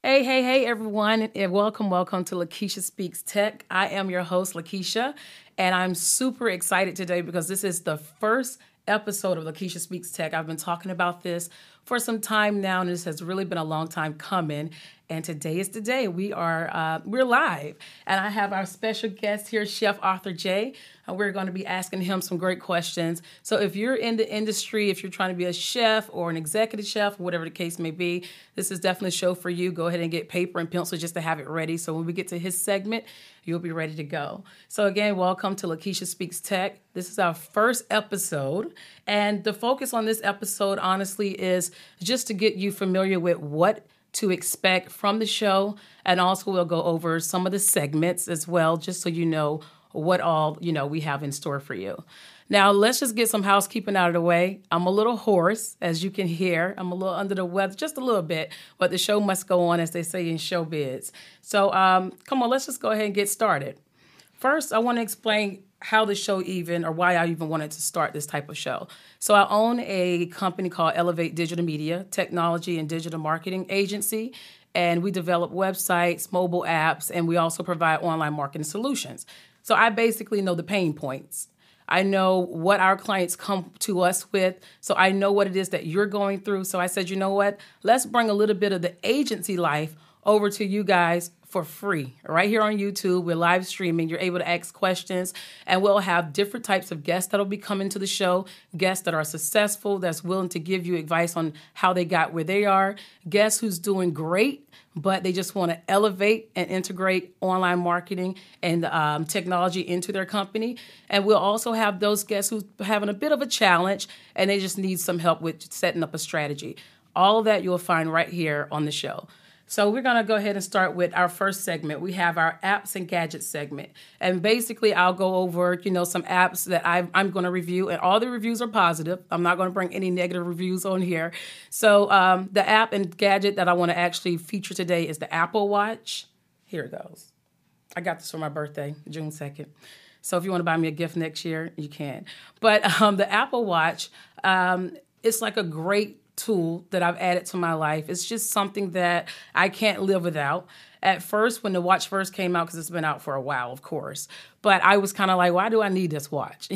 Hey, everyone, and welcome to Lakeisha Speaks Tech. I am your host, Lakeisha, and I'm super excited today because this is the first episode of Lakeisha Speaks Tech. I've been talking about this for some time now, and this has really been a long time coming. And today is the day. We're live, and I have our special guest here, Chef Arthur J. And we're going to be asking him some great questions. So if you're in the industry, if you're trying to be a chef or an executive chef, whatever the case may be, this is definitely a show for you. Go ahead and get paper and pencil just to have it ready. So when we get to his segment, you'll be ready to go. So again, welcome to Lakeisha Speaks Tech. This is our first episode, and the focus on this episode, honestly, is just to get you familiar with what to expect from the show, and also we'll go over some of the segments as well, just so you know what all we have in store for you. Now, let's just get some housekeeping out of the way. I'm a little hoarse, as you can hear. I'm a little under the weather, just a little bit, but the show must go on, as they say in showbiz. So come on, let's just go ahead and get started. First, I want to explain how the show why I even wanted to start this type of show. So I own a company called Elevate Digital Media, technology and digital marketing agency, and we develop websites, mobile apps, and we also provide online marketing solutions. So I basically know the pain points. I know what our clients come to us with, so I know what it is that you're going through. So I said, you know what? Let's bring a little bit of the agency life over to you guys for free. Right here on YouTube, we're live streaming. You're able to ask questions, and we'll have different types of guests that'll be coming to the show, guests that are successful, that's willing to give you advice on how they got where they are, guests who's doing great, but they just want to elevate and integrate online marketing and technology into their company. And we'll also have those guests who's having a bit of a challenge, and they just need some help with setting up a strategy. All of that you'll find right here on the show. So we're going to go ahead and start with our first segment. We have our apps and gadgets segment. And basically, I'll go over, some apps that I'm going to review. And all the reviews are positive. I'm not going to bring any negative reviews on here. So the app and gadget that I want to actually feature today is the Apple Watch. Here it goes. I got this for my birthday, June 2nd. So if you want to buy me a gift next year, you can. But the Apple Watch, it's like a great tool that I've added to my life. It's just something that I can't live without. At first, when the watch first came out, because it's been out for a while, of course, but I was kind of like, why do I need this watch?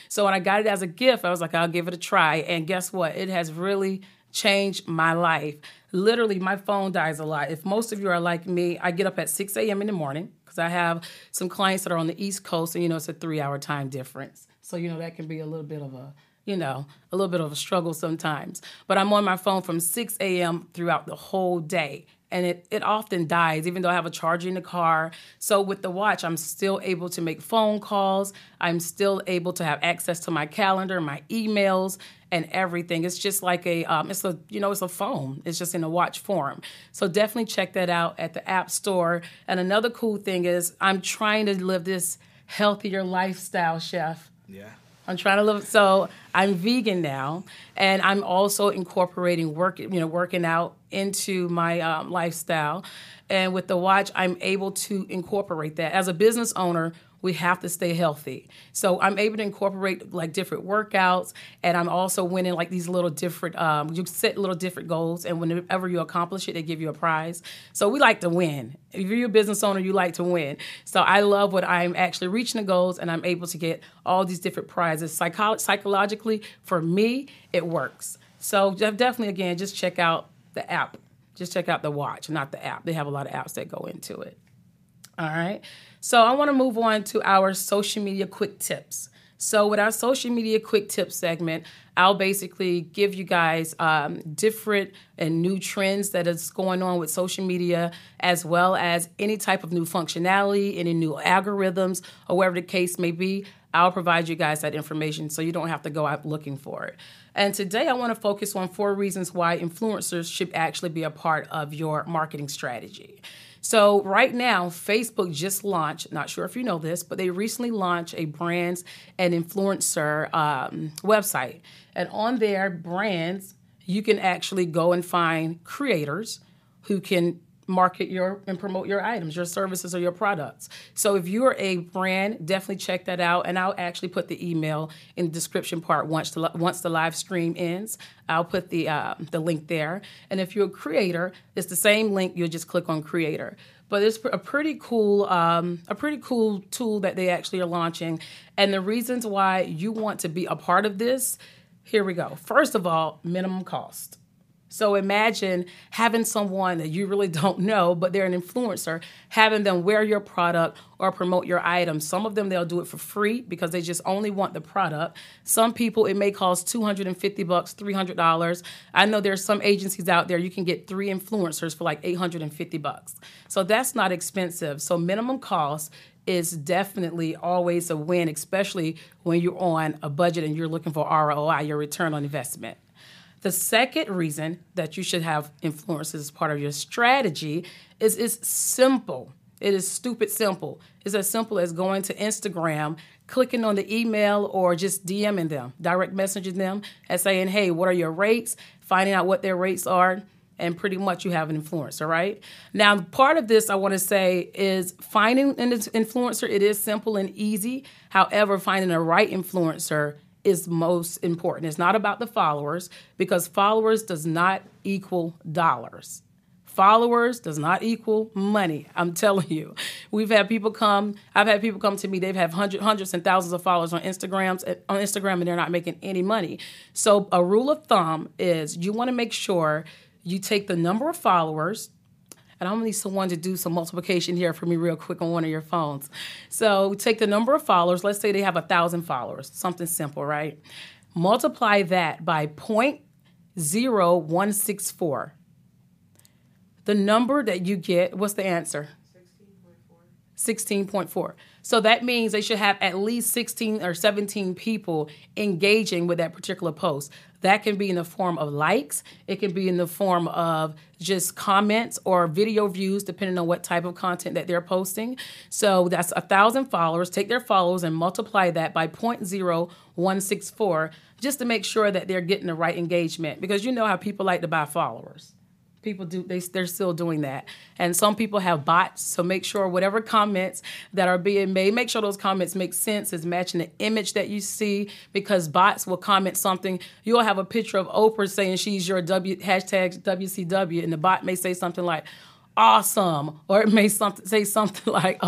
So when I got it as a gift, I was like, I'll give it a try. And guess what? It has really changed my life. Literally, my phone dies a lot. If most of you are like me, I get up at 6 a.m. in the morning because I have some clients that are on the East Coast, and, it's a 3-hour time difference. So, that can be a little bit of a struggle sometimes. But I'm on my phone from 6 a.m. throughout the whole day. And it often dies, even though I have a charger in the car. So with the watch, I'm still able to make phone calls. I'm still able to have access to my calendar, my emails, and everything. It's just like it's a phone. It's just in a watch form. So definitely check that out at the App Store. And another cool thing is I'm trying to live this healthier lifestyle, Chef. Yeah. I'm trying to live, so I'm vegan now, and I'm also incorporating working out into my lifestyle. And with the watch, I'm able to incorporate that. As a business owner, we have to stay healthy. So I'm able to incorporate like different workouts, and I'm also winning like these little different, you set little different goals, and whenever you accomplish it, they give you a prize. So we like to win. If you're a business owner, you like to win. So I love when I'm actually reaching the goals, and I'm able to get all these different prizes. Psychologically, for me, it works. So definitely, again, just check out the app. Just check out the watch, not the app. They have a lot of apps that go into it. All right. So I want to move on to our social media quick tips. So with our social media quick tips segment, I'll basically give you guys different and new trends that is going on with social media, as well as any type of new functionality, any new algorithms, or whatever the case may be. I'll provide you guys that information so you don't have to go out looking for it. And today I want to focus on 4 reasons why influencers should actually be a part of your marketing strategy. So right now, Facebook just launched, not sure if you know this, but they recently launched a brands and influencer website. And on their brands, you can actually go and find creators who can market and promote your items, your services, or your products. So if you're a brand, definitely check that out. And I'll actually put the email in the description part once the live stream ends. I'll put the link there. And if you're a creator, it's the same link. You'll just click on creator. But it's a pretty cool tool that they actually are launching. And the reasons why you want to be a part of this, here we go. First of all, minimum cost. So imagine having someone that you really don't know, but they're an influencer, having them wear your product or promote your item. Some of them, they'll do it for free because they just only want the product. Some people, it may cost $250, $300. I know there's some agencies out there, you can get 3 influencers for like $850. So that's not expensive. So minimum cost is definitely always a win, especially when you're on a budget and you're looking for ROI, your return on investment. The second reason that you should have influencers as part of your strategy is it's simple. It is stupid simple. It's as simple as going to Instagram, clicking on the email, or just DMing them, direct messaging them and saying, hey, what are your rates? Finding out what their rates are, and pretty much you have an influencer, right? Now, part of this I want to say is finding an influencer. It is simple and easy. However, finding the right influencer is most important. It's not about the followers, because followers does not equal dollars. Followers does not equal money. I'm telling you. I've had people come to me, they've had hundreds and thousands of followers on Instagram, and they're not making any money. So a rule of thumb is you want to make sure you take the number of followers. And I'm going to need someone to do some multiplication here for me real quick on one of your phones. So take the number of followers. Let's say they have 1,000 followers. Something simple, right? Multiply that by 0.0164. The number that you get, what's the answer? 16.4. So that means they should have at least 16 or 17 people engaging with that particular post. That can be in the form of likes. It can be in the form of just comments or video views, depending on what type of content that they're posting. So that's 1,000 followers. Take their followers and multiply that by 0.0164 just to make sure that they're getting the right engagement. Because you know how people like to buy followers. People do, they're still doing that. And some people have bots, so make sure whatever comments that are being made, make sure those comments make sense, is matching the image that you see, because bots will comment something. You'll have a picture of Oprah saying she's your hashtag WCW, and the bot may say something like, awesome, or it may say something like,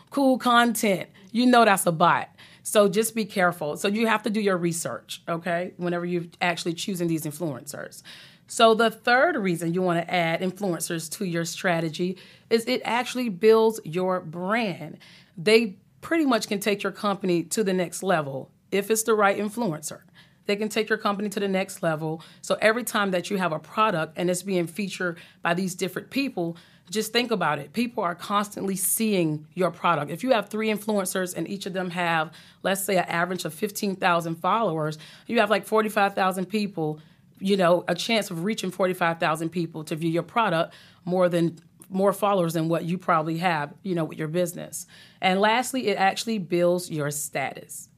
cool content. You know that's a bot. So just be careful. So you have to do your research, okay, whenever you're actually choosing these influencers. So the third reason you want to add influencers to your strategy is it actually builds your brand. They pretty much can take your company to the next level if it's the right influencer. They can take your company to the next level. So every time that you have a product and it's being featured by these different people, just think about it. People are constantly seeing your product. If you have 3 influencers and each of them have, let's say, an average of 15,000 followers, you have like 45,000 people, you know, a chance of reaching 45,000 people to view your product, more followers than what you probably have, you know, with your business. And lastly, it actually builds your status,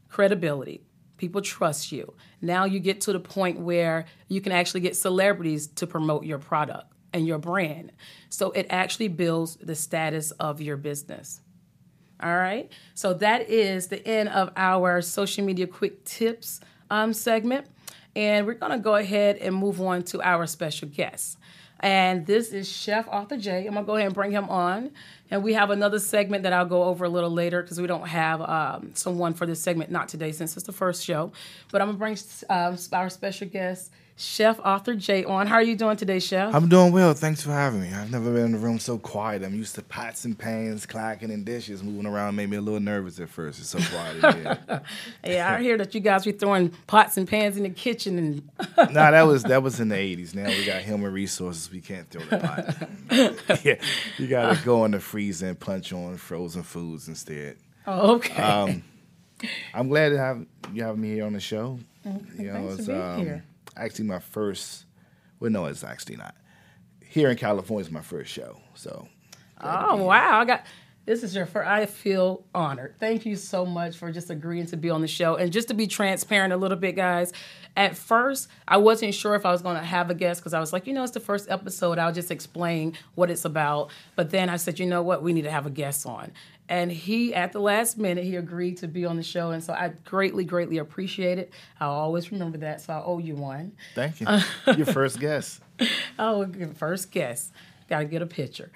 credibility. People trust you. Now you get to the point where you can actually get celebrities to promote your product and your brand. So it actually builds the status of your business. All right. So that is the end of our social media quick tips segment. And we're going to go ahead and move on to our special guest. And this is Chef Arthur J. I'm going to go ahead and bring him on. And we have another segment that I'll go over a little later because we don't have someone for this segment, not today since it's the first show. But I'm going to bring our special guest, Chef Arthur J, on. How are you doing today, Chef? I'm doing well. Thanks for having me. I've never been in a room so quiet. I'm used to pots and pans, clacking, and dishes moving around. Made me a little nervous at first. It's so quiet in here. Yeah, I hear that you guys be throwing pots and pans in the kitchen. And Nah, that was in the 80s. Now we got human resources. We can't throw the pot. Yeah, you got to go in the freezer and punch on frozen foods instead. Oh, okay. I'm glad to have you having me here on the show. Okay, You know, thanks it's for being here. actually my first. Well, no, it's actually not. Here in California is my first show. So. Oh, wow. This is your first. I feel honored. Thank you so much for just agreeing to be on the show. And just to be transparent a little bit, guys, at first, I wasn't sure if I was going to have a guest because I was like, it's the first episode. I'll just explain what it's about. But then I said, you know what? We need to have a guest on. And he, at the last minute, he agreed to be on the show. And so I greatly, greatly appreciate it. I'll always remember that. So I owe you one. Thank you. Your first guest. Oh, first guest. Got to get a picture.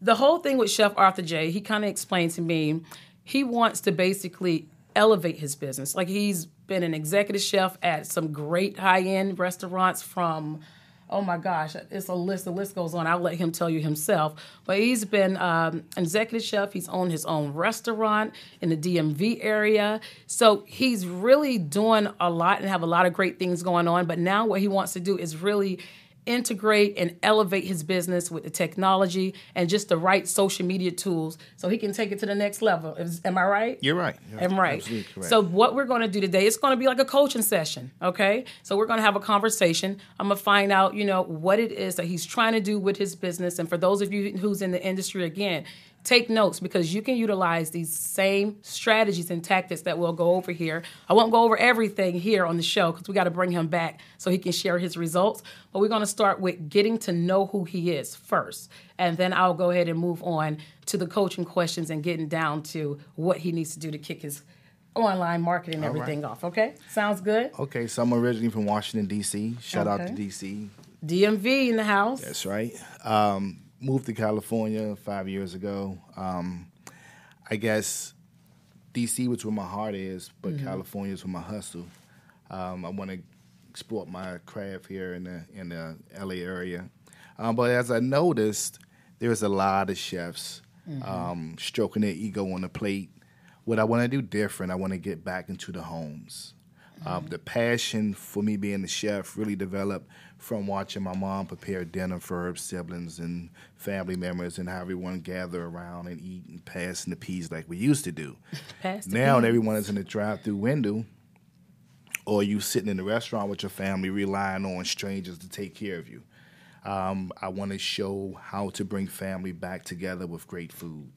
The whole thing with Chef Arthur J, he kind of explained to me, he wants to basically elevate his business. Like he's been an executive chef at some great high-end restaurants from, oh my gosh, it's a list. The list goes on. I'll let him tell you himself. But he's been an executive chef. He's owned his own restaurant in the DMV area. So he's really doing a lot and have a lot of great things going on. But now what he wants to do is really integrate and elevate his business with the technology and just the right social media tools so he can take it to the next level. Am I right? You're right. I'm right. Absolutely correct. So what we're going to do today, it's going to be like a coaching session, okay? So we're going to have a conversation. I'm going to find out, what it is that he's trying to do with his business. And for those of you who's in the industry, again, take notes because you can utilize these same strategies and tactics that we'll go over here. I won't go over everything here on the show because we got to bring him back so he can share his results. But we're going to start with getting to know who he is first. And then I'll go ahead and move on to the coaching questions and getting down to what he needs to do to kick his online marketing and everything off. Okay? Sounds good? Okay, so I'm originally from Washington, D.C. Shout out to D.C. DMV in the house. That's right. Moved to California 5 years ago. I guess D.C. was where my heart is, but California is where my hustle. I want to export my craft here in the L.A. area. But as I noticed, there's a lot of chefs stroking their ego on the plate. What I want to do different, I want to get back into the homes. The passion for me being a chef really developed from watching my mom prepare dinner for her siblings and family members and how everyone gather around and eat and passing the peas like we used to do. Now everyone is in the drive-through window or you sitting in the restaurant with your family relying on strangers to take care of you. I want to show how to bring family back together with great food.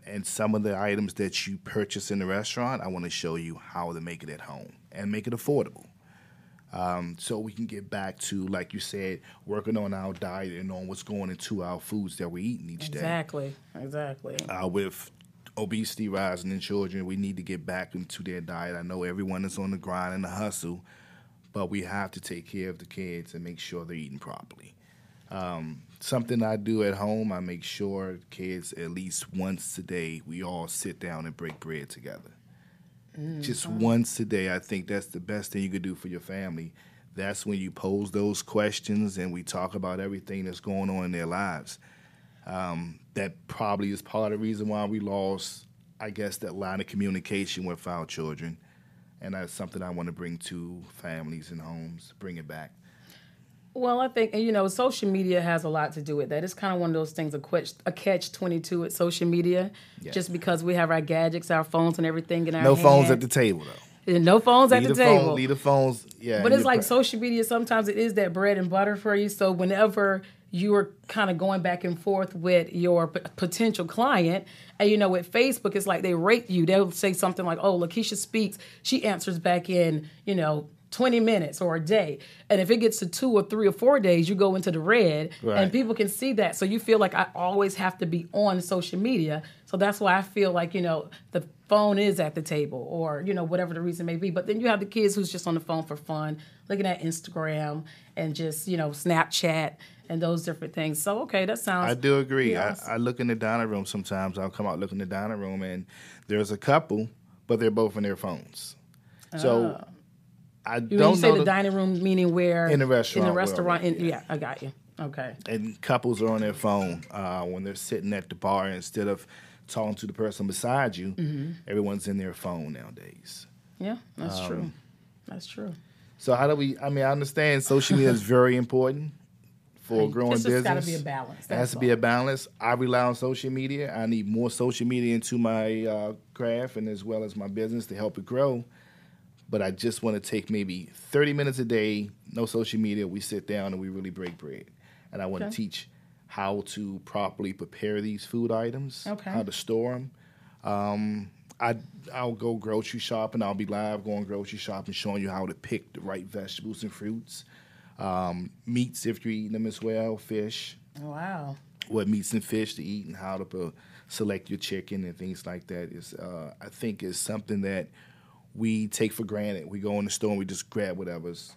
And some of the items that you purchase in the restaurant, I want to show you how to make it at home and make it affordable. So we can get back to, like you said, working on our diet and on what's going into our foods that we're eating each day. Exactly. With obesity rising in children, we need to get back into their diet. I know everyone is on the grind and the hustle, but we have to take care of the kids and make sure they're eating properly. Something I do at home, I make sure kids at least once a day, we all sit down and break bread together. Just once a day. I think that's the best thing you could do for your family. That's when you pose those questions and we talk about everything that's going on in their lives. That probably is part of the reason why we lost, I guess, that line of communication with our children. And that's something I want to bring to families and homes, bring it back. Well, I think, social media has a lot to do with that. It's kind of one of those things, a catch-22 with social media, just because we have our gadgets, our phones and everything in our hand. No phones at the table, though. No phones at the table. Leave the phones, yeah. But it's like social media, sometimes it is that bread and butter for you. So whenever you are kind of going back and forth with your potential client, and with Facebook, it's like they rate you. They'll say something like, oh, Lakeisha speaks. She answers back in, 20 minutes or a day. And if it gets to 2 or 3 or 4 days, you go into the red, and people can see that. So you feel like I always have to be on social media. So that's why I feel like, the phone is at the table or, whatever the reason may be. But then you have the kids who's just on the phone for fun, looking at Instagram and just, Snapchat and those different things. So, okay, that sounds... I do agree. I look in the dining room sometimes. I'll come out, look in the dining room, and there's a couple, but they're both in their phones. So... I don't know. You say the dining room, meaning where? In the restaurant. In the restaurant. Yeah, I got you. Okay. And couples are on their phone when they're sitting at the bar. Instead of talking to the person beside you, everyone's in their phone nowadays. Yeah, that's true. That's true. So how do we, I understand social media is very important for a growing business. It's got to be a balance. It has to be a balance. I rely on social media. I need more social media into my craft and as well as my business to help it grow. But I just want to take maybe 30 minutes a day, no social media. We sit down and we really break bread. And I want to teach how to properly prepare these food items, Okay. how to store them. I'll go grocery shopping. I'll be live going grocery shopping, showing you how to pick the right vegetables and fruits. Meats, if you're eating them as well, fish. Wow. What meats and fish to eat and how to select your chicken and things like that is, I think, is something that we take for granted. We go in the store and we just grab whatever's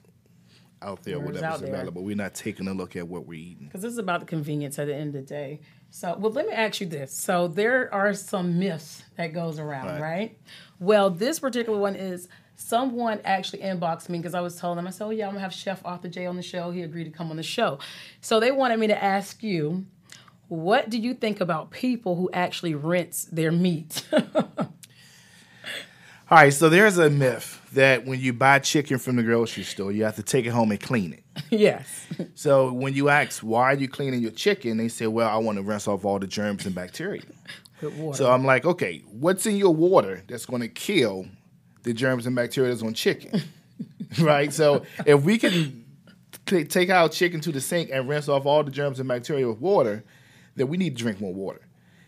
out there, whatever's available. We're not taking a look at what we're eating. Because this is about the convenience at the end of the day. So, well, let me ask you this. So there are some myths that goes around, right? Well, this particular one is someone actually inboxed me because I was telling them, I said, oh, yeah, I'm going to have Chef Arthur J on the show. He agreed to come on the show. So they wanted me to ask you, what do you think about people who actually rinse their meat? All right, so there's a myth that when you buy chicken from the grocery store, you have to take it home and clean it. Yes. So when you ask, why are you cleaning your chicken? They say, well, I want to rinse off all the germs and bacteria. Good water. So I'm like, okay, what's in your water that's going to kill the germs and bacteria that's on chicken? Right? So if we can take our chicken to the sink and rinse off all the germs and bacteria with water, then we need to drink more water.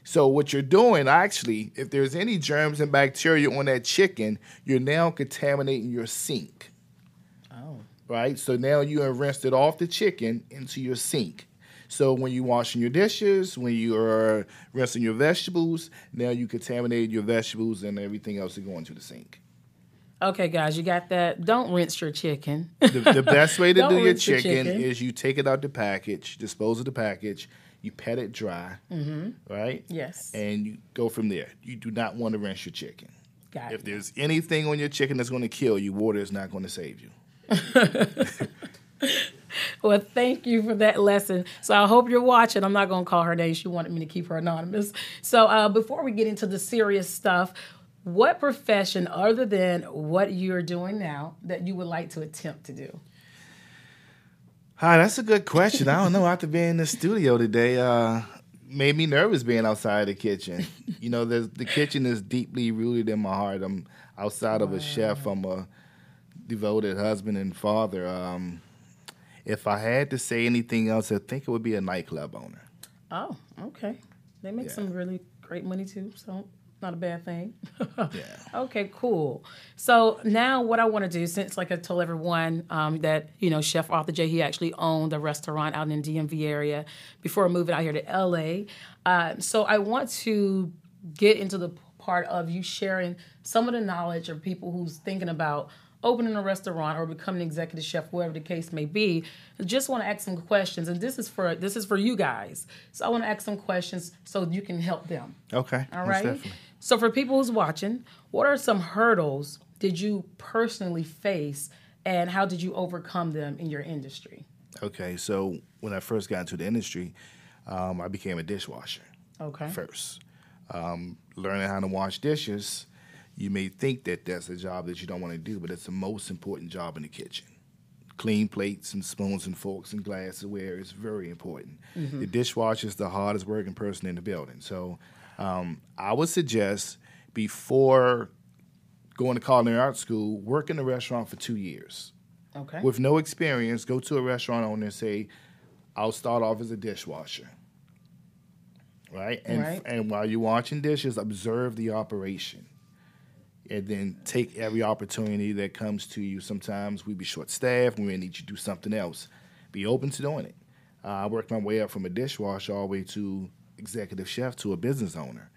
So what you're doing, actually, if there's any germs and bacteria on that chicken, you're now contaminating your sink. Oh. Right? So now you have rinsed it off the chicken into your sink. So when you're washing your dishes, when you are rinsing your vegetables, now you contaminated your vegetables and everything else is going to the sink. Okay, guys, you got that? Don't rinse your chicken. The best way to Don't do your rinse your chicken chicken. is you take it out the package, dispose of the package, you pet it dry, right? Yes. And you go from there. You do not want to rinse your chicken. Got If it. there's anything on your chicken that's going to kill you, water is not going to save you. Well, thank you for that lesson. So I hope you're watching. I'm not going to call her name. She wanted me to keep her anonymous. So before we get into the serious stuff, what profession other than what you're doing now that you would like to attempt to do? Hi, that's a good question. I don't know. After being in the studio today, made me nervous being outside the kitchen. You know, the kitchen is deeply rooted in my heart. I'm outside of a chef. I'm a devoted husband and father. If I had to say anything else, I think it would be a nightclub owner. Oh, okay. They make some really great money too, so not a bad thing. Yeah. Okay, cool. So now what I want to do, since like I told everyone that, you know, Chef Arthur J, he actually owned a restaurant out in the DMV area before moving out here to LA. So I want to get into the part of you sharing some of the knowledge of people who's thinking about opening a restaurant or becoming an executive chef, whatever the case may be. I just want to ask some questions, and this is for you guys. So I want to ask some questions so you can help them. Okay. All most right. definitely. So for people who's watching, what are some hurdles did you personally face, and how did you overcome them in your industry? Okay. So when I first got into the industry, I became a dishwasher. Okay. First. Learning how to wash dishes, you may think that that's a job that you don't want to do, but it's the most important job in the kitchen. Clean plates and spoons and forks and glassware is very important. The dishwasher is the hardest working person in the building. So I would suggest before going to culinary arts school, work in a restaurant for 2 years. Okay. With no experience, go to a restaurant owner and say, I'll start off as a dishwasher. Right? And while you're washing dishes, observe the operation. And then take every opportunity that comes to you. Sometimes we be short-staffed. We may need you to do something else. Be open to doing it. I worked my way up from a dishwasher all the way to executive chef to a business owner.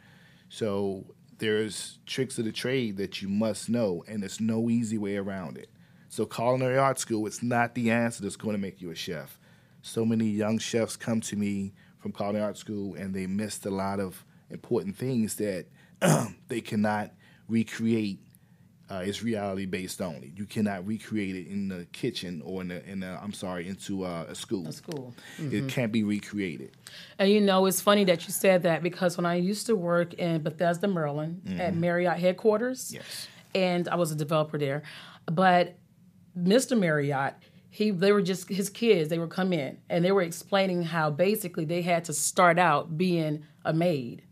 So there's tricks of the trade that you must know, and there's no easy way around it. So culinary arts school, it's not the answer that's going to make you a chef. So many young chefs come to me from culinary arts school, and they missed a lot of important things that they cannot recreate. It's reality based only. You cannot recreate it in the kitchen or into a school. A school. It can't be recreated. And you know, it's funny that you said that because when I used to work in Bethesda, Maryland at Marriott headquarters, Yes. and I was a developer there, but Mr. Marriott, they were just his kids. They would come in and they were explaining how basically they had to start out being a maid.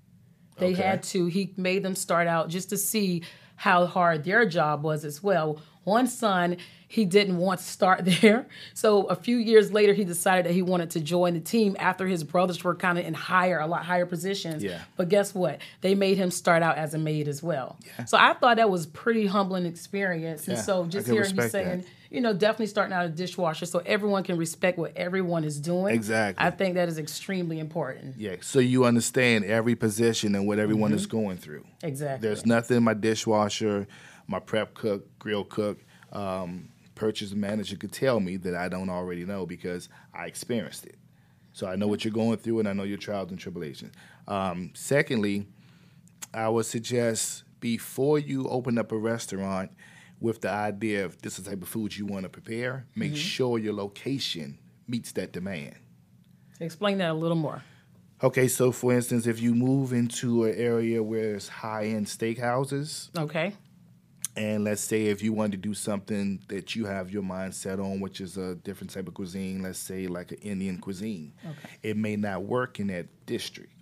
He made them start out just to see how hard their job was as well. One son, he didn't want to start there. So a few years later, he decided that he wanted to join the team after his brothers were kind of in a lot higher positions. Yeah. But guess what? They made him start out as a maid as well. Yeah. So I thought that was pretty humbling experience. And so just hearing you saying, definitely starting out a dishwasher so everyone can respect what everyone is doing. Exactly. I think that is extremely important. Yeah, so you understand every position and what everyone is going through. Exactly. There's nothing in my dishwasher, my prep cook, grill cook, purchase manager could tell me that I don't already know because I experienced it. So I know what you're going through and I know your trials and tribulations. Secondly, I would suggest before you open up a restaurant with the idea of this is the type of food you want to prepare, make sure your location meets that demand. Explain that a little more. Okay, so for instance, if you move into an area where there's high-end steakhouses, okay, and let's say if you wanted to do something that you have your mind set on, which is a different type of cuisine, let's say like an Indian cuisine, it may not work in that district.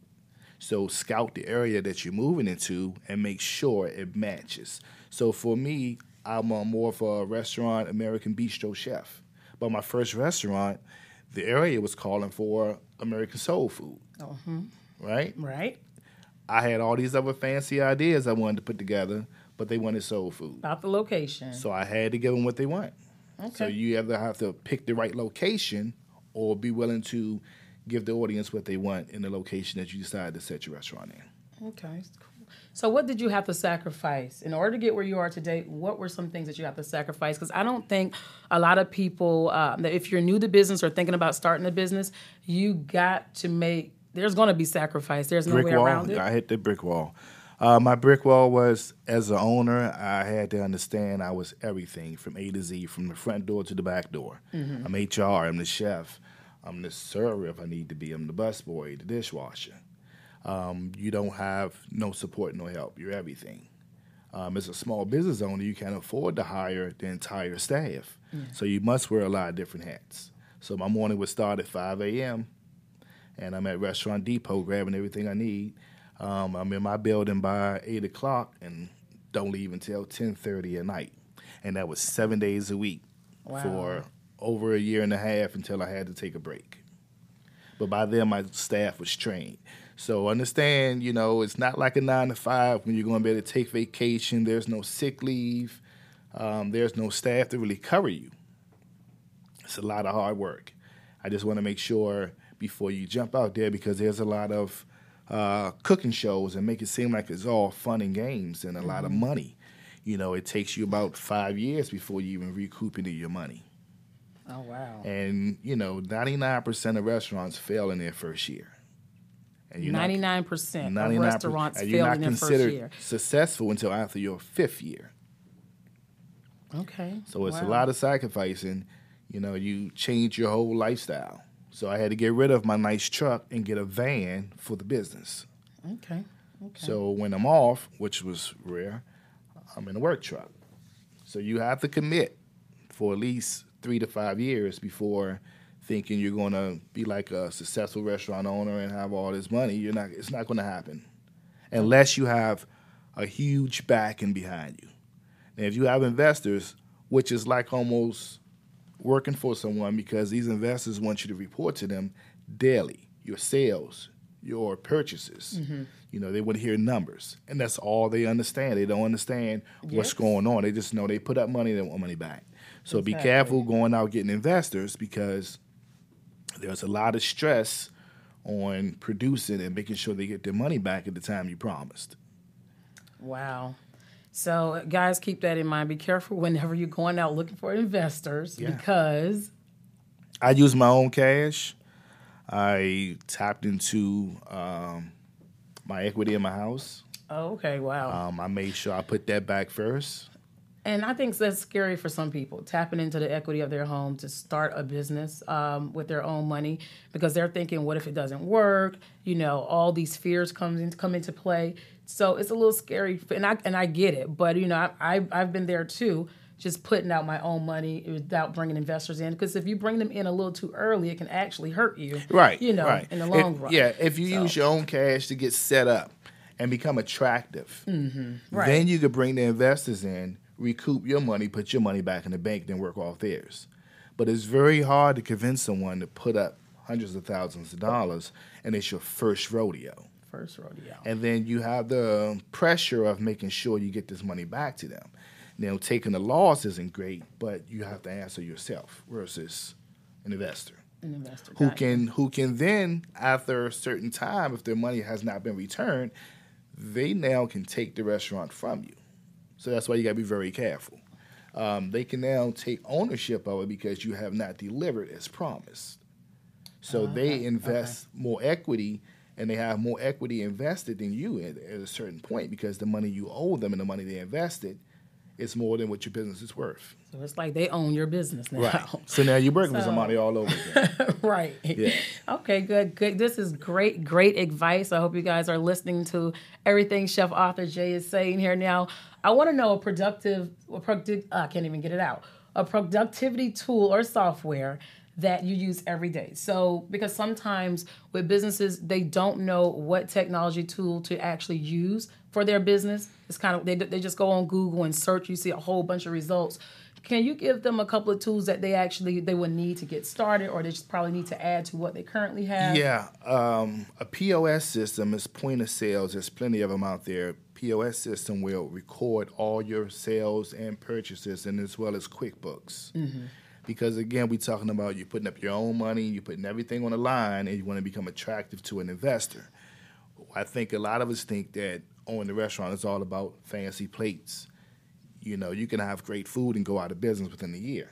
So scout the area that you're moving into and make sure it matches. So for me, I'm more of a restaurant, American bistro chef. But my first restaurant, the area was calling for American soul food, right? Right. I had all these other fancy ideas I wanted to put together, but they wanted soul food. About the location. So I had to give them what they want. Okay. So you either have to pick the right location or be willing to give the audience what they want in the location that you decide to set your restaurant in. Okay, cool. So what did you have to sacrifice in order to get where you are today? What were some things that you have to sacrifice? Because I don't think a lot of people, that if you're new to business or thinking about starting a business, you got to there's going to be sacrifice. There's no way around it. I hit the brick wall. My brick wall was, as an owner, I had to understand I was everything from A to Z, from the front door to the back door. I'm HR, I'm the chef, I'm the server if I need to be, I'm the busboy, the dishwasher. You don't have no support, no help. You're everything. As a small business owner, you can't afford to hire the entire staff. So you must wear a lot of different hats. So my morning would start at 5 a.m., and I'm at Restaurant Depot grabbing everything I need. I'm in my building by 8 o'clock and don't leave until 10:30 at night. And that was 7 days a week for over a year and a half until I had to take a break. But by then, my staff was trained. So understand, it's not like a 9 to 5 when you're going to be able to take vacation. There's no sick leave. There's no staff to really cover you. It's a lot of hard work. I just want to make sure before you jump out there, because there's a lot of cooking shows and make it seem like it's all fun and games and a lot of money. It takes you about 5 years before you even recoup any of your money. Oh, wow. And, 99% of restaurants fail in their first year. And 99% of restaurants fail in their first year. You're not considered successful until after your 5th year. Okay. So it's a lot of sacrificing. You change your whole lifestyle. So I had to get rid of my nice truck and get a van for the business. Okay. So when I'm off, which was rare, I'm in a work truck. So you have to commit for at least 3 to 5 years before thinking you're going to be like a successful restaurant owner and have all this money. It's not going to happen unless you have a huge backing behind you. And if you have investors, which is like almost working for someone, because these investors want you to report to them daily, your sales, your purchases. They want to hear numbers. And that's all they understand. They don't understand what's going on. They just know they put up money, they want money back. So be careful going out getting investors, because there's a lot of stress on producing and making sure they get their money back at the time you promised. Wow. So, guys, keep that in mind. Be careful whenever you're going out looking for investors, because I use my own cash. I tapped into my equity in my house. Oh, okay, wow. I made sure I put that back first. And I think that's scary for some people, tapping into the equity of their home to start a business with their own money, because they're thinking, what if it doesn't work? All these fears come into play. So it's a little scary, and I get it. But, I've been there too, just putting out my own money without bringing investors in. Because if you bring them in a little too early, it can actually hurt you, right? In the long run. Yeah, if you use your own cash to get set up and become attractive. Right. Then you could bring the investors in, recoup your money, put your money back in the bank, then work off theirs. But it's very hard to convince someone to put up hundreds of thousands of dollars, and it's your first rodeo. First rodeo. And then you have the pressure of making sure you get this money back to them. Now, taking the loss isn't great, but you have to answer yourself versus an investor. An investor. Who can then, after a certain time, if their money has not been returned, they now can take the restaurant from you. So that's why you got to be very careful. They can now take ownership of it because you have not delivered as promised. So they invest more equity, and they have more equity invested than you at a certain point because the money you owe them and the money they invested is more than what your business is worth. So it's like they own your business now. Right. So now you're working with somebody all over again. Right. Yeah. Okay, good. This is great advice. I hope you guys are listening to everything Chef Arthur J is saying here. Now, I want to know I can't even get it out. A productivity tool or software that you use every day. So, because sometimes with businesses, they don't know what technology tool to actually use for their business. It's kind of, they just go on Google and search, you see a whole bunch of results. Can you give them a couple of tools that they would need to get started, or they just probably need to add to what they currently have? Yeah. A POS system is point of sales. There's plenty of them out there. POS system will record all your sales and purchases, and as well as QuickBooks. Because, again, we're talking about you putting up your own money, you're putting everything on the line, and you want to become attractive to an investor. I think a lot of us think that owning the restaurant is all about fancy plates. You know, you can have great food and go out of business within a year.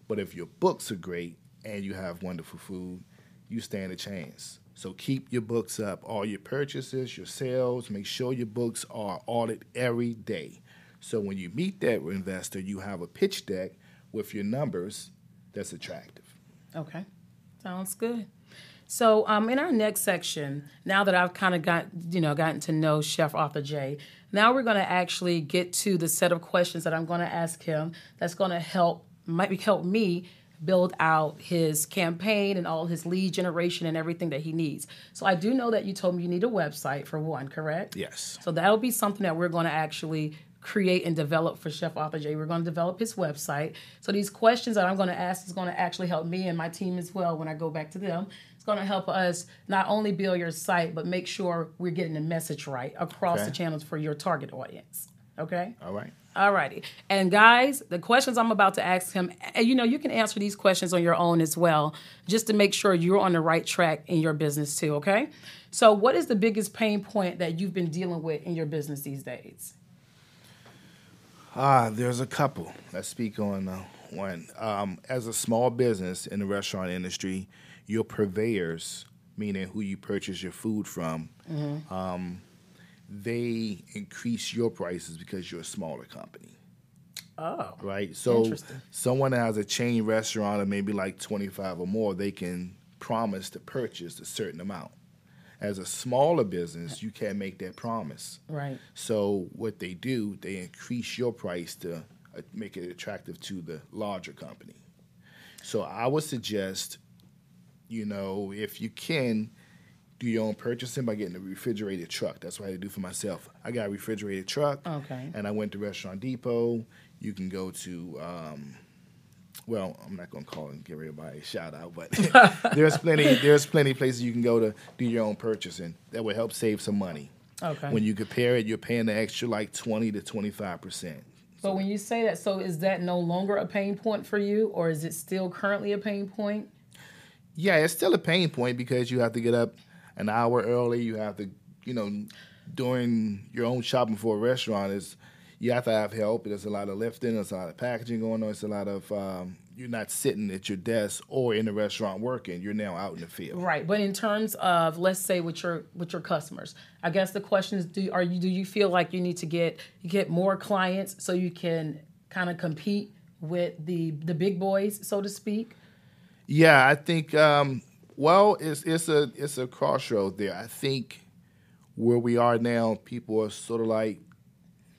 But if your books are great and you have wonderful food, you stand a chance. So keep your books up, all your purchases, your sales. Make sure your books are audited every day. So when you meet that investor, you have a pitch deck with your numbers that's attractive. Okay, sounds good. So in our next section, now that I've kind of gotten to know Chef Arthur J, now we're going to actually get to the set of questions that I'm going to ask him that's going to help me build out his campaign and all his lead generation and everything that he needs. So I do know that you told me you need a website for one, correct? Yes. So that'll be something that we're going to actually create and develop for Chef Arthur J. We're going to develop his website. So these questions that I'm going to ask is going to actually help me and my team as well when I go back to them. It's going to help us not only build your site, but make sure we're getting the message right across the channels for your target audience. Okay? All right. All righty. And guys, the questions I'm about to ask him, you can answer these questions on your own as well, just to make sure you're on the right track in your business too, okay? So what is the biggest pain point that you've been dealing with in your business these days? There's a couple. Let's speak on one. As a small business in the restaurant industry, your purveyors, meaning who you purchase your food from, they increase your prices because you're a smaller company. Oh, right. So interesting. Someone that has a chain restaurant of maybe like 25 or more, they can promise to purchase a certain amount. As a smaller business, you can't make that promise. Right. So what they do, they increase your price to make it attractive to the larger company. So I would suggest, if you can, do your own purchasing by getting a refrigerated truck. That's what I had to do for myself. I got a refrigerated truck, and I went to Restaurant Depot. You can go to, I'm not going to call and give everybody a shout out, but there's plenty places you can go to do your own purchasing that will help save some money. Okay. When you compare it, you're paying the extra like 20 to 25%. But when you say that, so is that no longer a pain point for you, or is it still currently a pain point? Yeah, it's still a pain point because you have to get up an hour early. You have to, doing your own shopping for a restaurant you have to have help. There's a lot of lifting. There's a lot of packaging going on. It's a lot of, you're not sitting at your desk or in the restaurant working. You're now out in the field. Right. But in terms of, let's say with your customers, I guess the question is, do you feel like you need to get more clients so you can kind of compete with the big boys, so to speak? Yeah, I think, it's a crossroad there. I think where we are now, people are sort of like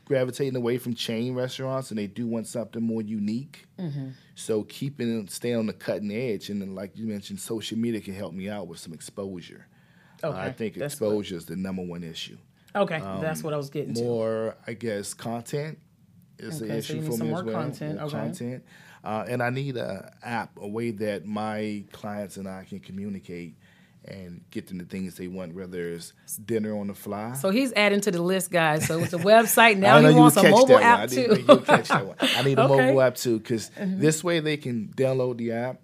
gravitating away from chain restaurants, and they do want something more unique. So stay on the cutting edge, and then, like you mentioned, social media can help me out with some exposure. Okay, I think exposure is the number one issue. Okay, that's what I was getting to. More, I guess, content is the Okay, so issue you need for some me more as well. content. More Okay. content. And I need a app, a way that my clients and I can communicate and get them the things they want, whether it's dinner on the fly. So he's adding to the list, guys. So it's a website. Now I know he you wants would a catch mobile that app one. I too. didn't think you would catch that one. I need a Okay. mobile app too, because this way they can download the app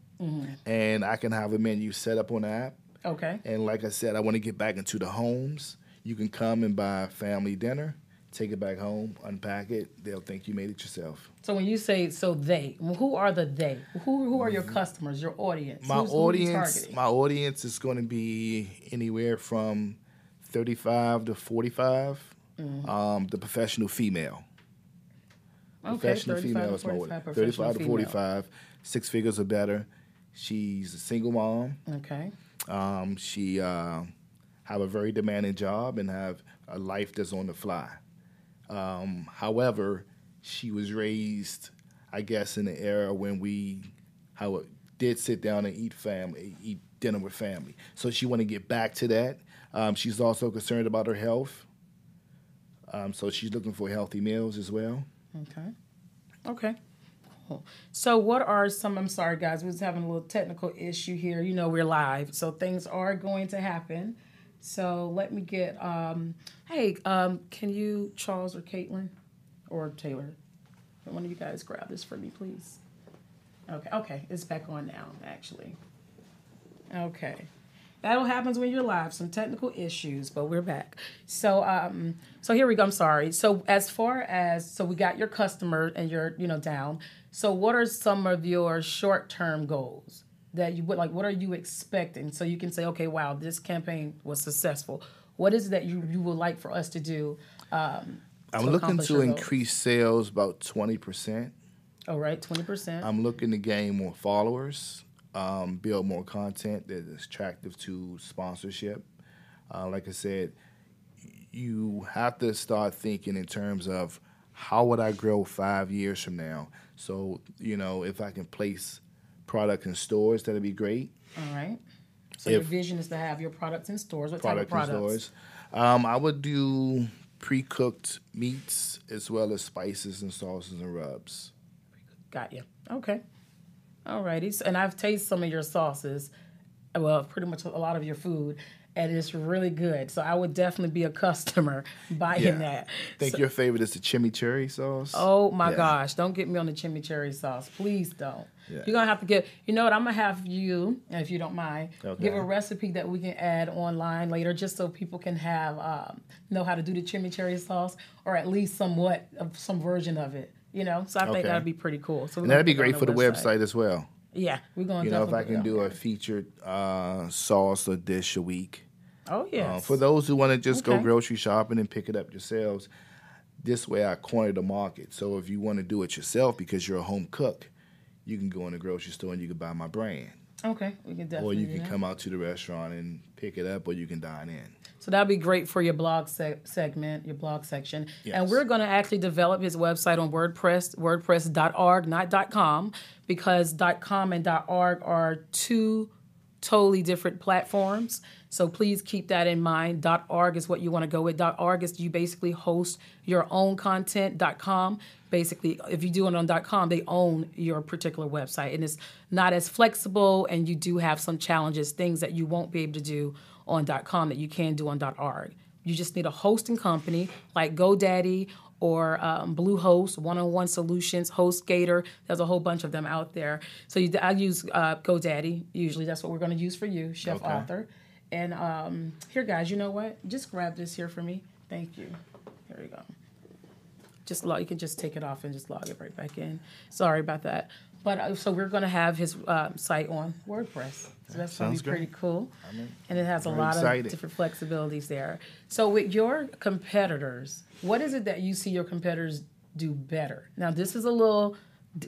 and I can have a menu set up on the app. Okay. And like I said, I want to get back into the homes. You can come and buy family dinner, take it back home, unpack it. They'll think you made it yourself. So when you say they, who are the they? Who are your customers, your audience? My Who are you audience, targeting? my audience is going to be anywhere from 35 to 45. The professional female. Okay, Professional 35 female to is my 45, audience. professional 35 to female. 45, 6 figures or better. She's a single mom. Okay. She have a very demanding job and have a life that's on the fly. However, she was raised, I guess, in the era when we did sit down and eat dinner with family. So she want to get back to that. She's also concerned about her health. So she's looking for healthy meals as well. Okay. Okay. Cool. So what are some, I'm sorry guys, we're just having a little technical issue here. You know, we're live, so things are going to happen. So let me get, can you, Charles or Caitlin or Taylor, one of you guys grab this for me, please? Okay, it's back on now, actually. Okay. That all happens when you're live, some technical issues, but we're back. So here we go, I'm sorry. So as far as, so we got your customer and you're, down. So what are some of your short-term goals that you would, like, what are you expecting? So you can say, okay, wow, this campaign was successful. What is it that you would like for us to do? I'm looking to increase sales about 20%. All right, 20%. I'm looking to gain more followers, build more content that is attractive to sponsorship. Like I said, you have to start thinking in terms of how would I grow 5 years from now? So, if I can place product in stores, that'd be great. All right. So your vision is to have your products in stores. What type of products? In stores. I would do pre-cooked meats as well as spices and sauces and rubs. Got you. Okay. All righty. And I've tasted some of your sauces, well, pretty much a lot of your food, and it's really good. So I would definitely be a customer buying that. I think your favorite is the chimichurri sauce. Oh, my gosh. Don't get me on the chimichurri sauce. Please don't. Yeah. You're going to have to get, you know what, I'm going to have you, if you don't mind, give a recipe that we can add online later just so people can have, know how to do the chimichurri sauce, or at least somewhat of some version of it. So I think that'd be pretty cool. So that'd be great for the website as well. Yeah, we're going to if I can do a featured sauce or dish a week. Oh, yes. For those who want to just go grocery shopping and pick it up yourselves, this way I corner the market. So if you want to do it yourself because you're a home cook, you can go in the grocery store and you can buy my brand. Okay, we can definitely Or you can come out to the restaurant and pick it up, or you can dine in. So that'd be great for your blog segment, your blog section. Yes. And we're going to actually develop his website on WordPress, wordpress.org, not .com, because .com and .org are two totally different platforms. So please keep that in mind. .org is what you want to go with. .org is you basically host your own content. .com, basically, if you do it on .com, they own your particular website. And it's not as flexible, and you do have some challenges, things that you won't be able to do on .com that you can do on .org. You just need a hosting company like GoDaddy or Bluehost, One-on-One Solutions, HostGator. There's a whole bunch of them out there. So I use GoDaddy. Usually that's what we're going to use for you, Chef Author. And here, guys, you know what? Just grab this here for me. Thank you. Here we go. You can just take it off and just log it right back in. Sorry about that. But so we're going to have his site on WordPress. So that's going to be pretty cool. And it has a lot of different flexibilities there. So with your competitors, what is it that you see your competitors do better? Now, the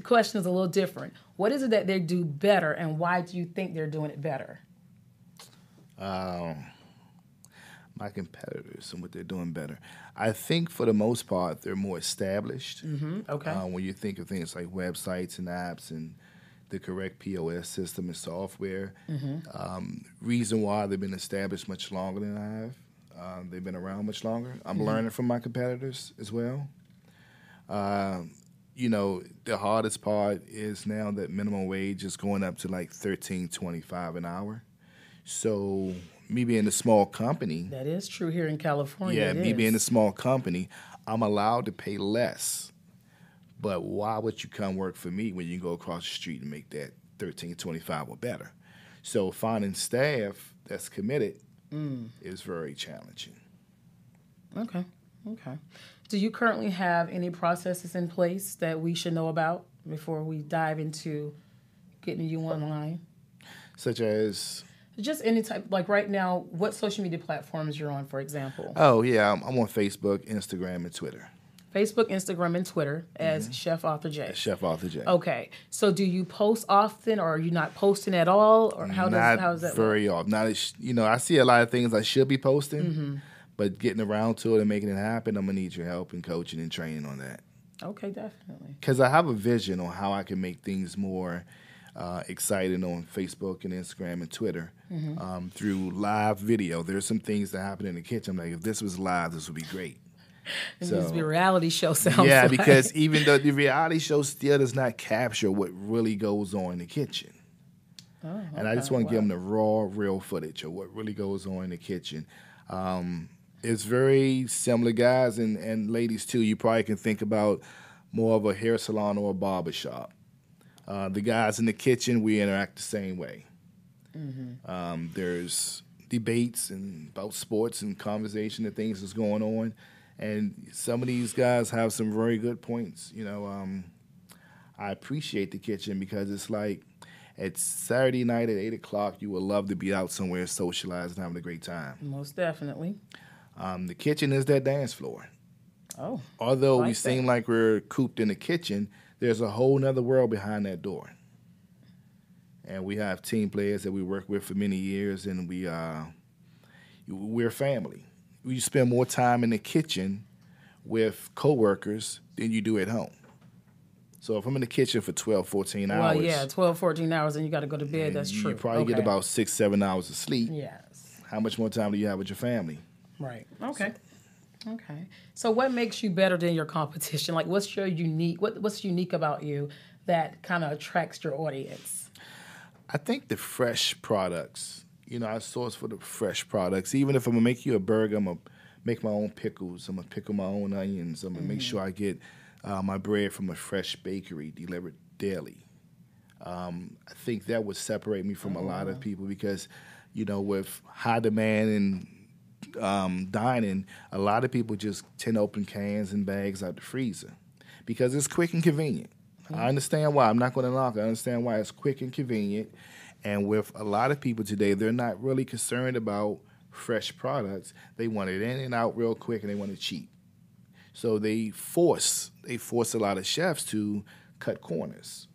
question is a little different. What is it that they do better, and why do you think they're doing it better? My competitors and what they're doing better. I think for the most part, they're more established. Mm-hmm. Okay. When you think of things like websites and apps and the correct POS system and software, reason why they've been established much longer than I They've been around much longer. I'm learning from my competitors as well. The hardest part is now that minimum wage is going up to like $13.25 an hour. So me being a small company, That is true here in California. yeah, it me is. being a small company, I'm allowed to pay less. But why would you come work for me when you can go across the street and make that $13.25 or better? So finding staff that's committed is very challenging. Okay. Okay. Do you currently have any processes in place that we should know about before we dive into getting you online? Such as? Just any type, like right now, what social media platforms you're on, for example? Oh, yeah, I'm on Facebook, Instagram, and Twitter. Facebook, Instagram, and Twitter as Chef Author J. Chef Author J. Okay. So do you post often, or are you not posting at all? Or how does that very work? often. I see a lot of things I should be posting, but getting around to it and making it happen, I'm going to need your help and coaching and training on that. Okay, definitely. Because I have a vision on how I can make things more exciting on Facebook and Instagram and Twitter through live video. There's some things that happen in the kitchen. I'm like, if this was live, this would be great. It needs to be a reality show, sounds yeah, like. because even though the reality show still does not capture what really goes on in the kitchen. Oh, okay. And I just want to give them the raw, real footage of what really goes on in the kitchen. It's very similar, guys and ladies, too. You probably can think about more of a hair salon or a barber shop. The guys in the kitchen, we interact the same way. There's debates and about sports and conversation and things that's going on. And some of these guys have some very good points. I appreciate the kitchen because it's like it's Saturday night at 8 o'clock. You would love to be out somewhere socializing, having a great time. Most definitely. The kitchen is that dance floor. Oh. Although like we that. seem like we're cooped in the kitchen, there's a whole nother world behind that door. And we have team players that we work with for many years, and we're family. You spend more time in the kitchen with coworkers than you do at home. So if I'm in the kitchen for 12, 14 hours. Well, yeah, 12, 14 hours, and you got to go to bed. That's true. You probably get about 6, 7 hours of sleep. Yes. How much more time do you have with your family? Right. Okay. Okay. So what makes you better than your competition? Like, what's your unique? What's unique about you that kind of attracts your audience? I think the fresh products. I source for the fresh products. Even if I'm going to make you a burger, I'm going to make my own pickles. I'm going to pickle my own onions. I'm going to make sure I get my bread from a fresh bakery delivered daily. I think that would separate me from a lot of people because, with high demand and dining, a lot of people just tend to open cans and bags out the freezer because it's quick and convenient. I understand why. I'm not going to knock it. I understand why it's quick and convenient. And with a lot of people today, they're not really concerned about fresh products. They want it in and out real quick, and they want it cheap. So they force a lot of chefs to cut corners.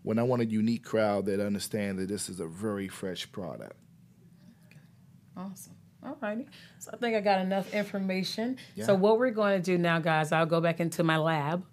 When I want a unique crowd that understand that this is a very fresh product. Awesome. All righty. So I think I got enough information. Yeah. So what we're going to do now, guys, I'll go back into my lab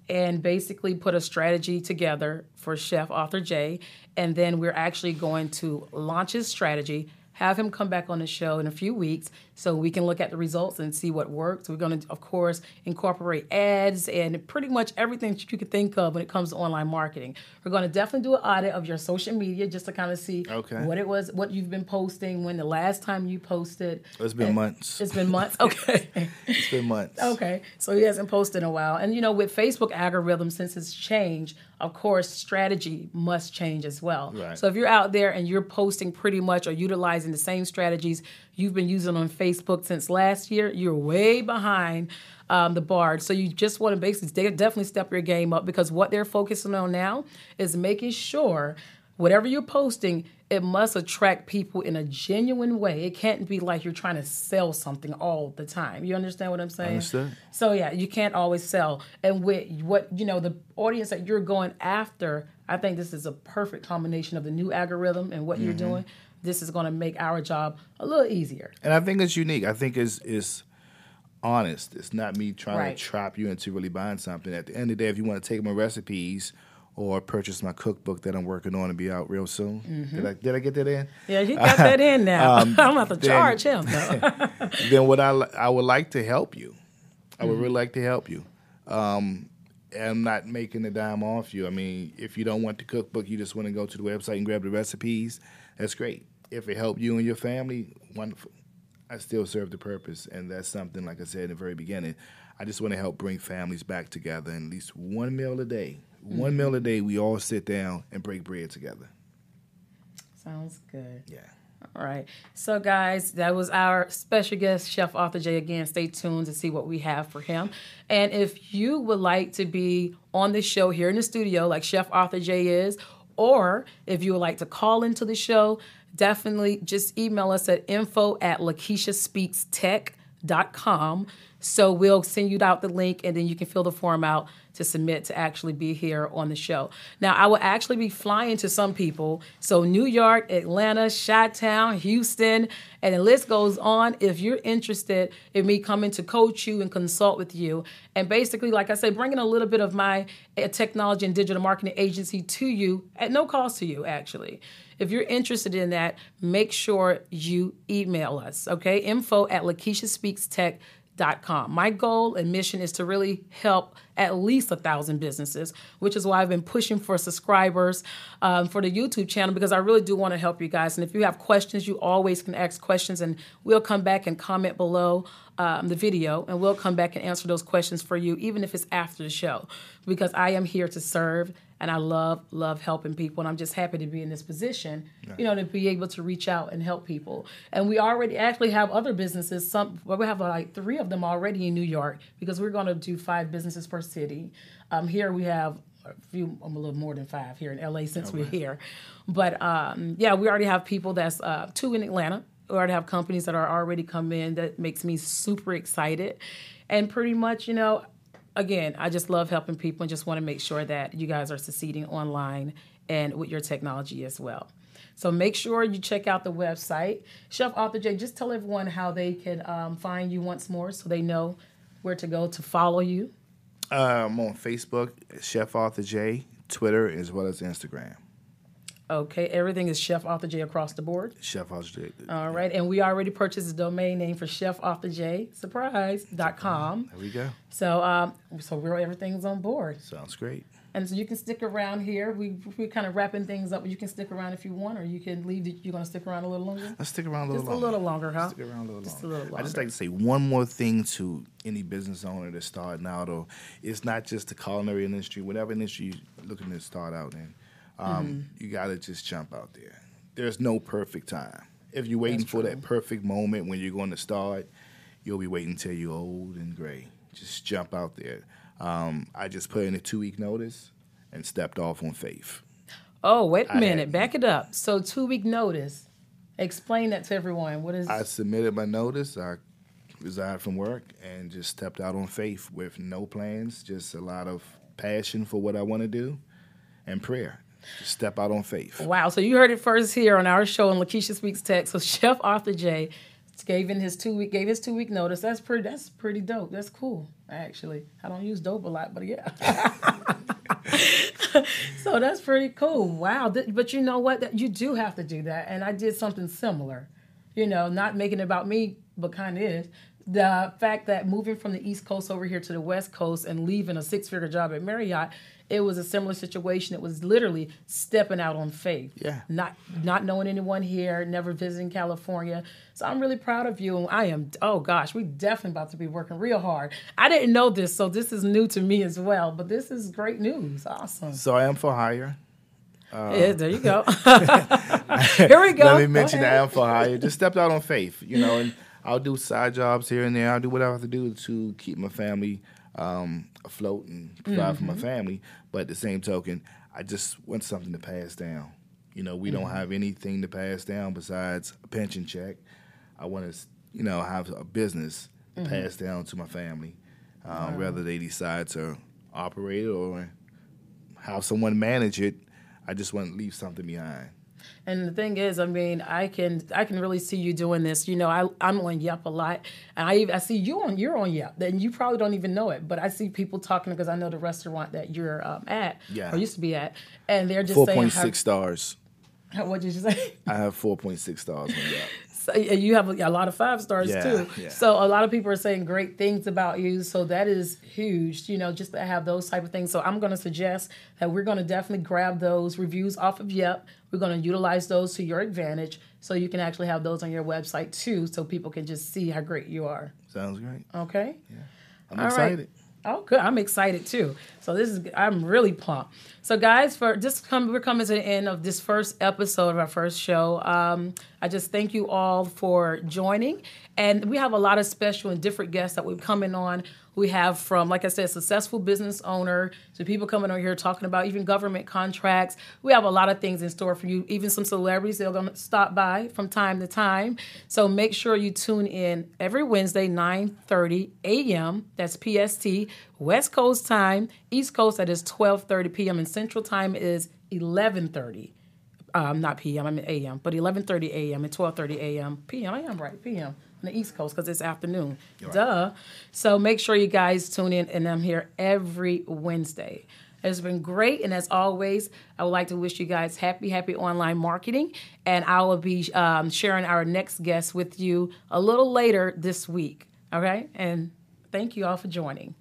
and basically put a strategy together for Chef Author J. And then we're actually going to launch his strategy, have him come back on the show in a few weeks so we can look at the results and see what works. We're going to, of course, incorporate ads and pretty much everything that you could think of when it comes to online marketing. We're going to definitely do an audit of your social media just to kind of see what it was, what you've been posting, when the last time you posted. It's been months. It's been months? Okay. It's been months. Okay. So he hasn't posted in a while. And, with Facebook algorithm, since it's changed, of course, strategy must change as well. Right. So if you're out there and you're posting pretty much or utilizing the same strategies you've been using on Facebook since last year, you're way behind the bar. So you just want to basically definitely step your game up because what they're focusing on now is making sure whatever you're posting, it must attract people in a genuine way. It can't be like you're trying to sell something all the time. You understand what I'm saying? Understood. So yeah, you can't always sell. And with what, the audience that you're going after, I think this is a perfect combination of the new algorithm and what you're doing. This is going to make our job a little easier. And I think it's unique. I think it's honest. It's not me trying Right. to trap you into really buying something. At the end of the day, if you want to take my recipes or purchase my cookbook that I'm working on to be out real soon. Did I get that in? Yeah, he got that in now. I'm going to charge him. No. Then I would like to help you. I would really like to help you. I'm not making a dime off you. I mean, if you don't want the cookbook, you just want to go to the website and grab the recipes, that's great. If it helped you and your family, wonderful. I still serve the purpose, and that's something, like I said in the very beginning, I just want to help bring families back together, and at least one meal a day. One meal a day, we all sit down and break bread together. Sounds good. Yeah. All right. So, guys, that was our special guest, Chef Arthur J. Again, stay tuned to see what we have for him. And if you would like to be on the show here in the studio like Chef Arthur J. is, or if you would like to call into the show, definitely just email us at info@lakeishaspeakstech.com. So we'll send you out the link, and then you can fill the form out to submit to actually be here on the show. Now, I will actually be flying to some people. So New York, Atlanta, Chi-Town, Houston, and the list goes on. If you're interested in me coming to coach you and consult with you, and basically, like I say, bringing a little bit of my technology and digital marketing agency to you at no cost to you, actually. If you're interested in that, make sure you email us, okay? info@lakeishaspeakstech.com. My goal and mission is to really help at least 1,000 businesses, which is why I've been pushing for subscribers for the YouTube channel, because I really do want to help you guys. And if you have questions, you always can ask questions, and we'll come back and comment below the video, and we'll come back and answer those questions for you, even if it's after the show, because I am here to serve. And I love helping people, and I'm just happy to be in this position, to be able to reach out and help people. And we already actually have other businesses. We have like 3 of them already in New York, because we're going to do 5 businesses per city. Here we have a little more than 5 here in LA since we're here. But we already have people that's 2 in Atlanta. We already have companies that are already come in. That makes me super excited, and pretty much, again, I just love helping people and just want to make sure that you guys are succeeding online and with your technology as well. So make sure you check out the website. Chef Arthur J., just tell everyone how they can find you once more so they know where to go to follow you. I'm on Facebook, Chef Arthur J., Twitter, as well as Instagram. Okay, everything is Chef Arthur J across the board. Chef Arthur J. All right, and we already purchased the domain name for chefarthurjsurprise.com. There we go. So everything's on board. Sounds great. And so you can stick around here. We're kind of wrapping things up. You can stick around if you want, or you can leave. You're going to stick around a little longer? Let's stick around a little longer. Just a little longer, huh? Stick around a little just longer. A little longer. I just like to say one more thing to any business owner that's starting out, or it's not just the culinary industry, whatever industry you're looking to start out in. You got to just jump out there. There's no perfect time. If you're waiting for that perfect moment when you're going to start, you'll be waiting until you're old and gray. Just jump out there. I just put in a 2-week notice and stepped off on faith. Oh, wait a minute. Back it up. So 2-week notice. Explain that to everyone. What is? I submitted my notice. I resigned from work and just stepped out on faith with no plans, just a lot of passion for what I want to do and prayer. Just step out on faith. Wow. So you heard it first here on our show on Lakeisha Speaks Tech. So Chef Arthur J. gave his 2-week notice. That's pretty dope. That's cool, actually. I don't use dope a lot, but yeah. So that's pretty cool. Wow. But you know what? You do have to do that. And I did something similar. Not making it about me, but kind of is. The fact that moving from the East Coast over here to the West Coast and leaving a 6-figure job at Marriott, it was a similar situation. It was literally stepping out on faith. Yeah. Not knowing anyone here, never visiting California. So I'm really proud of you. And I am, we definitely about to be working real hard. I didn't know this, so this is new to me as well. But this is great news. Awesome. So I am for hire. Yeah, there you go. Here we go. Let me mention that I am for hire. Just stepped out on faith, and I'll do side jobs here and there. I'll do what I have to do to keep my family afloat and provide for my family. But at the same token, I just want something to pass down. We don't have anything to pass down besides a pension check. I want to, have a business to pass down to my family, whether they decide to operate it or have someone manage it. I just want to leave something behind. And the thing is, I mean, I can really see you doing this. You know, I'm on Yelp a lot, and I see you're on Yelp, and you probably don't even know it. But I see people talking because I know the restaurant that you're at or used to be at, and they're just 4.6 stars. What did you say? I have 4.6 stars on Yelp. So you have a lot of 5 stars too. Yeah. So a lot of people are saying great things about you. So that is huge, you know, just to have those type of things. So I'm going to suggest that we're going to definitely grab those reviews off of Yelp. We're going to utilize those to your advantage so you can actually have those on your website too, so people can just see how great you are. Sounds great. Okay? Yeah. I'm excited. Right. Oh, good. I'm excited too. So I'm really pumped. So guys, we're coming to the end of this first episode of our first show. I just thank you all for joining. And we have a lot of special and different guests that we're coming on. We have from, like I said, successful business owner to people coming over here talking about even government contracts. We have a lot of things in store for you, even some celebrities that are going to stop by from time to time. So make sure you tune in every Wednesday, 9:30 a.m. That's PST, West Coast time. East Coast, that is 12:30 p.m. And Central time is 11:30. Not p.m., I mean a.m., but 11:30 a.m. and 12:30 a.m. p.m. I am right, p.m. on the East Coast because it's afternoon. Right. Duh. So make sure you guys tune in, and I'm here every Wednesday. It's been great, and as always, I would like to wish you guys happy online marketing, and I will be sharing our next guest with you a little later this week, okay? And thank you all for joining.